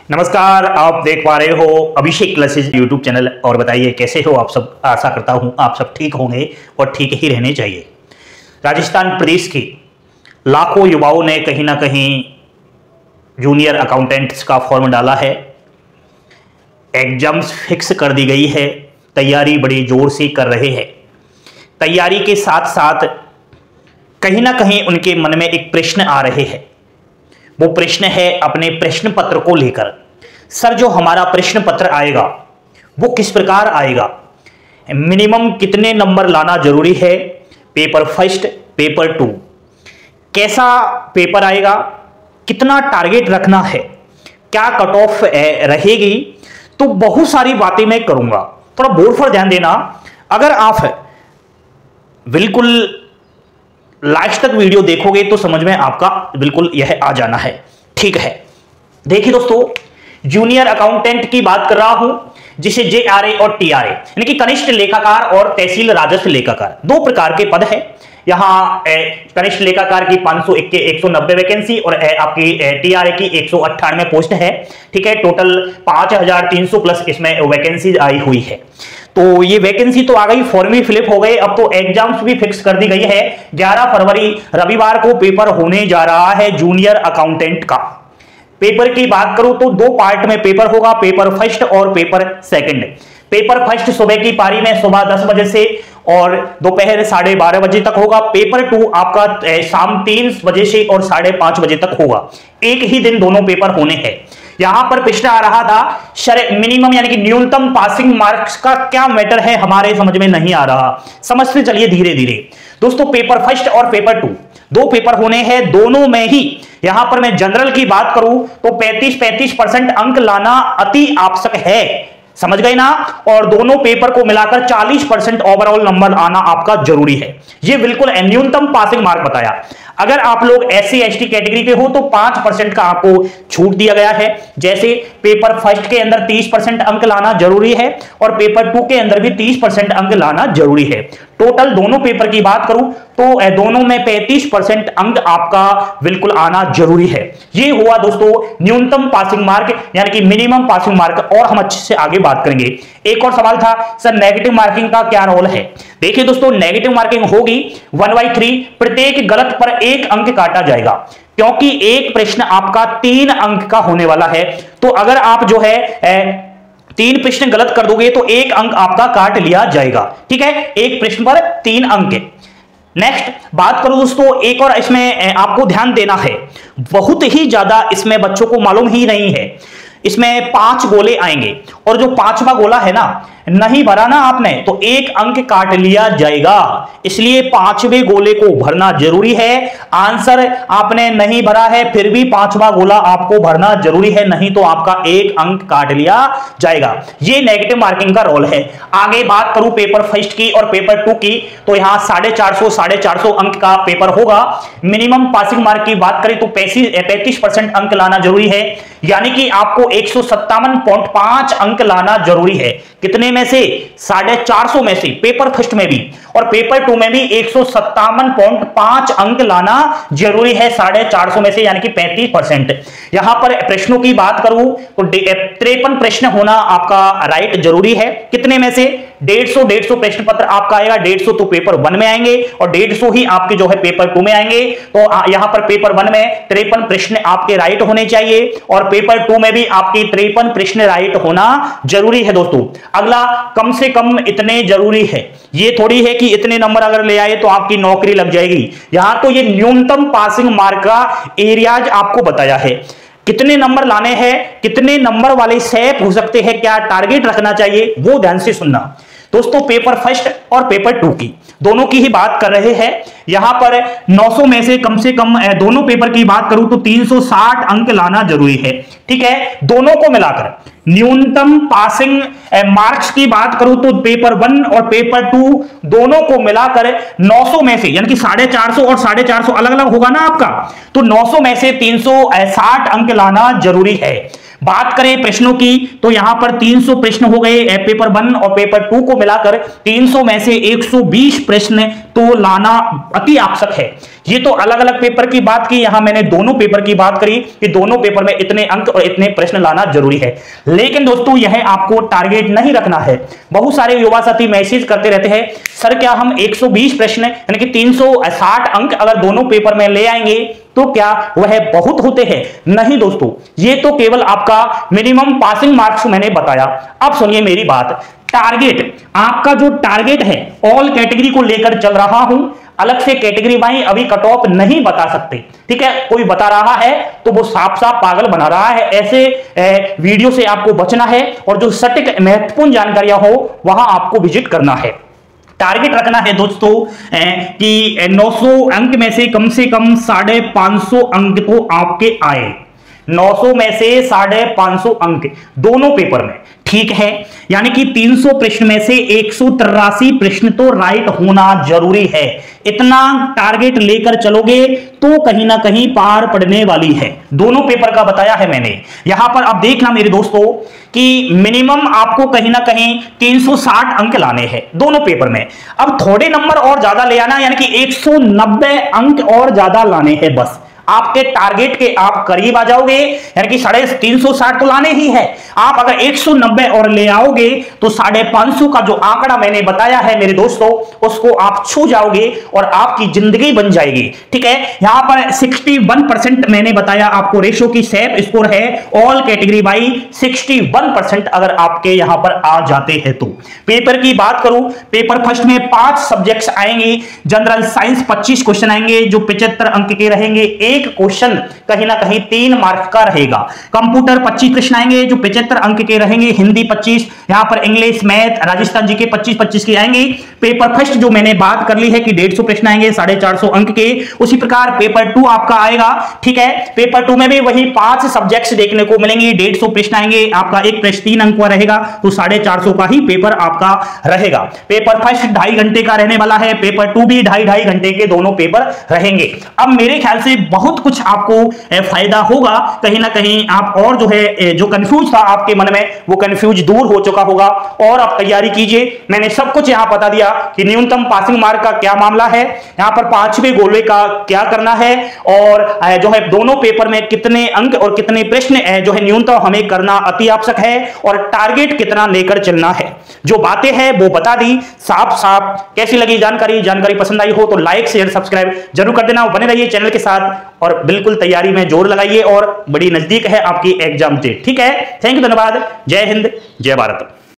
नमस्कार, आप देख पा रहे हो अभिषेक क्लासेस यूट्यूब चैनल। और बताइए कैसे हो आप सब। आशा करता हूं आप सब ठीक होंगे और ठीक ही रहने चाहिए। राजस्थान प्रदेश के लाखों युवाओं ने कहीं ना कहीं जूनियर अकाउंटेंट्स का फॉर्म डाला है। एग्जाम्स फिक्स कर दी गई है, तैयारी बड़ी जोर से कर रहे हैं। तैयारी के साथ साथ कहीं ना कहीं उनके मन में एक प्रश्न आ रहे हैं। वो प्रश्न है अपने प्रश्न पत्र को लेकर। सर, जो हमारा प्रश्न पत्र आएगा वो किस प्रकार आएगा, मिनिमम कितने नंबर लाना जरूरी है, पेपर फर्स्ट पेपर टू कैसा पेपर आएगा, कितना टारगेट रखना है, क्या कट ऑफ रहेगी। तो बहुत सारी बातें मैं करूंगा, थोड़ा बोर्ड पर ध्यान देना। अगर आप बिल्कुल लास्ट तक वीडियो देखोगे तो समझ में आपका बिल्कुल यह आ जाना है। ठीक है, देखिए दोस्तों, जूनियर अकाउंटेंट की बात कर रहा हूं, जिसे JRA और TRA यानी कि कनिष्ठ लेखाकार और तहसील राजस्व लेखाकार, दो प्रकार के पद है। यहां कनिष्ठ लेखाकार की 190 वैकेंसी और आपकी TRA की 198 पोस्ट है। ठीक है, टोटल 5300 प्लस इसमें वैकेंसी आई हुई है। तो ये वैकेंसी तो आ गई, फॉर्म भी फिलअप हो गए। अब तो एग्जाम्स भी फिक्स कर दी गई है। 11 फरवरी रविवार को पेपर होने जा रहा है जूनियर अकाउंटेंट का। पेपर की बात करूं तो दो पार्ट में पेपर होगा, पेपर फर्स्ट और पेपर सेकंड। पेपर फर्स्ट सुबह की पारी में सुबह 10 बजे से और दोपहर 12:30 बजे तक होगा। पेपर टू आपका शाम 3 बजे से और 5:30 बजे तक होगा। एक ही दिन दोनों पेपर होने हैं। यहां पर प्रश्न आ रहा था मिनिमम यानी कि न्यूनतम पासिंग मार्क्स का क्या मैटर है, हमारे समझ में नहीं आ रहा। समझते चलिए धीरे धीरे। दोस्तों, पेपर फर्स्ट और पेपर टू दो पेपर होने हैं। दोनों में ही यहां पर मैं जनरल की बात करूं तो 35% अंक लाना अति आवश्यक है। समझ गए ना। और दोनों पेपर को मिलाकर 40% ओवरऑल नंबर आना आपका जरूरी है। यह बिल्कुल न्यूनतम पासिंग मार्क बताया। अगर आप लोग SC ST कैटेगरी के हो तो 5% का आपको छूट दिया गया है। जैसे पेपर फर्स्ट के अंदर 30% अंक लाना जरूरी है और पेपर टू के अंदर भी 30% अंक लाना जरूरी है। टोटल दोनों पेपर की बात करूं तो दोनों में 35% अंक आपका बिल्कुल आना जरूरी है। ये हुआ दोस्तों न्यूनतम पासिंग मार्क यानी कि मिनिमम पासिंग मार्क। और हम अच्छे से आगे बात करेंगे। एक और सवाल था, सर नेगेटिव मार्किंग का क्या रोल है। देखिए दोस्तों, नेगेटिव मार्किंग होगी 1/3। प्रत्येक गलत पर 1 अंक काटा जाएगा, क्योंकि एक प्रश्न आपका 3 अंक का होने वाला है। तो अगर आप जो है 3 प्रश्न गलत कर दोगे तो 1 अंक आपका काट लिया जाएगा। ठीक है, एक प्रश्न पर 3 अंक। नेक्स्ट बात करूं दोस्तों, एक और इसमें आपको ध्यान देना है। बहुत ही ज्यादा इसमें बच्चों को मालूम ही नहीं है। इसमें 5 गोले आएंगे और जो 5वां गोला है ना, नहीं भरा ना आपने तो 1 अंक काट लिया जाएगा। इसलिए 5वें गोले को भरना जरूरी है। आंसर आपने नहीं भरा है फिर भी 5वां गोला आपको भरना जरूरी है, नहीं तो आपका 1 अंक काट लिया जाएगा। ये नेगेटिव मार्किंग का रोल है। आगे बात करूं पेपर फर्स्ट की और पेपर टू की, तो यहां 450 अंक का पेपर होगा। मिनिमम पासिंग मार्क की बात करें तो 35% अंक लाना जरूरी है, यानी कि आपको 157.5 अंक लाना जरूरी है। कितने में से? 450 में से, पेपर फर्स्ट में भी और पेपर टू में भी 157.5 अंक लाना जरूरी है 450 में से, यानी कि 35%। यहां पर प्रश्नों की बात करूं तो 53 प्रश्न होना आपका राइट जरूरी है। कितने में से? 150 प्रश्न पत्र आपका आएगा। 150 तो पेपर 1 में आएंगे और 150 ही आपके जो है पेपर 2 में आएंगे। तो यहां पर पेपर 1 में 53 प्रश्न आपके राइट होने चाहिए और पेपर 2 में भी आपके 53 प्रश्न राइट होना जरूरी है। दोस्तों, अगला कम से कम इतने जरूरी है। ये थोड़ी है कि इतने नंबर अगर ले आए तो आपकी नौकरी लग जाएगी। यहां तो ये न्यूनतम पासिंग मार्क का एरियाज आपको बताया है। कितने नंबर लाने हैं, कितने नंबर वाले सेप हो सकते हैं, क्या टारगेट रखना चाहिए, वो ध्यान से सुनना। दोस्तों, पेपर फर्स्ट और पेपर टू की दोनों की ही बात कर रहे हैं। यहां पर 900 में से कम दोनों पेपर की बात करूं तो 360 अंक लाना जरूरी है। ठीक है, दोनों को मिलाकर न्यूनतम पासिंग मार्क्स की बात करूं तो पेपर 1 और पेपर 2 दोनों को मिलाकर 900 में से, यानी कि 450 और 450 अलग अलग होगा ना आपका, तो 900 में से 360 अंक लाना जरूरी है। बात करें प्रश्नों की तो यहां पर 300 प्रश्न हो गए पेपर 1 और पेपर 2 को मिलाकर 300 में से 120 प्रश्न तो लाना अति आवश्यक है। ये तो अलग अलग पेपर की बात की, यहां मैंने दोनों पेपर की बात करी कि दोनों पेपर में इतने अंक और इतने प्रश्न लाना जरूरी है। लेकिन दोस्तों यह आपको टारगेट नहीं रखना है। बहुत सारे युवा साथी मैसेज करते रहते हैं, सर क्या हम 120 प्रश्न यानी कि 360 अंक अगर दोनों पेपर में ले आएंगे तो क्या वह बहुत होते हैं? नहीं दोस्तों, ये तो केवल आपका मिनिमम पासिंग मार्क्स मैंने बताया। अब सुनिए मेरी बात, टारगेट आपका जो टारगेट है ऑल कैटेगरी को लेकर चल रहा हूं, अलग से कैटेगरी वाइज अभी कट ऑफ नहीं बता सकते, ठीक है। कोई बता रहा है तो वो साफ साफ पागल बना रहा है। ऐसे वीडियो से आपको बचना है और जो सटीक महत्वपूर्ण जानकारियां हो वहां आपको विजिट करना है। टारगेट रखना है दोस्तों कि 900 अंक में से कम 550 अंक तो आपके आए। 900 में से 550 अंक दोनों पेपर में, ठीक है। यानी कि 300 प्रश्न में से 183 प्रश्न तो राइट होना जरूरी है। इतना टारगेट लेकर चलोगे तो कहीं ना कहीं पार पड़ने वाली है। दोनों पेपर का बताया है मैंने। यहां पर आप देखना मेरे दोस्तों कि मिनिमम आपको कहीं ना कहीं 360 अंक लाने हैं दोनों पेपर में। अब थोड़े नंबर और ज्यादा ले आना, यानी कि 190 अंक और ज्यादा लाने हैं। बस आपके टारगेट के आप करीब आ जाओगे, यानी कि 360 तो लाने ही है। आप अगर 190 और ले आओगे तो 550 का जो आंकड़ा मैंने बताया है मेरे दोस्तों, उसको आप छू जाओगे और आपकी जिंदगी बन जाएगी, ठीक है। यहां पर 61% मैंने बताया आपको रेशो की सैप स्कोर है ऑल कैटेगरी बाई 61% अगर आपके यहां पर आ जाते हैं तो। पेपर की बात करूं, पेपर फर्स्ट में 5 सब्जेक्ट्स आएंगे। जनरल साइंस 25 क्वेश्चन आएंगे जो 75 अंक के रहेंगे। एक क्वेश्चन कहीं ना कहीं 3 मार्क्स का रहेगा। कंप्यूटर 25 प्रश्न आएंगे जो 75 अंक के रहेंगे। हिंदी 25, यहां पर इंग्लिश, मैथ, राजस्थान जीके 25-25 के आएंगे। पेपर फर्स्ट जो मैंने बात कर ली है कि 150 प्रश्न आएंगे 450 अंक के। उसी प्रकार पेपर 2 आपका आएगा, ठीक है। पेपर 2 में भी वही 5 सब्जेक्ट्स देखने को मिलेंगे। 150 प्रश्न आएंगे, आपका एक प्रश्न 3 अंक का रहेगा, तो 450 का ही पेपर आपका रहेगा। पेपर फर्स्ट 2.5 घंटे का रहने वाला है, पेपर 2 भी 2.5 घंटे के दोनों पेपर रहेंगे। अब मेरे ख्याल से बहुत कुछ आपको फायदा होगा। कहीं ना कहीं आप और जो है जो कंफ्यूज था आपके मन में वो कंफ्यूज दूर हो चुका होगा और आप तैयारी कीजिए। मैंने सब कुछ यहां बता दिया कि न्यूनतम पासिंग मार्क का क्या मामला है, यहां पर 5वें गोले का क्या करना है और जो है दोनों पेपर में कितने अंक और कितने प्रश्न जो है न्यूनतम हमें करना अति आवश्यक है और टारगेट कितना लेकर चलना है। जो बातें हैं वो बता दी साफ साफ। कैसी लगी जानकारी पसंद आई हो तो लाइक शेयर सब्सक्राइब जरूर कर देना। बने रहिए चैनल के साथ और बिल्कुल तैयारी में जोर लगाइए और बड़ी नजदीक है आपकी एग्जाम डेट, ठीक है। थैंक यू, धन्यवाद। जय हिंद, जय भारत।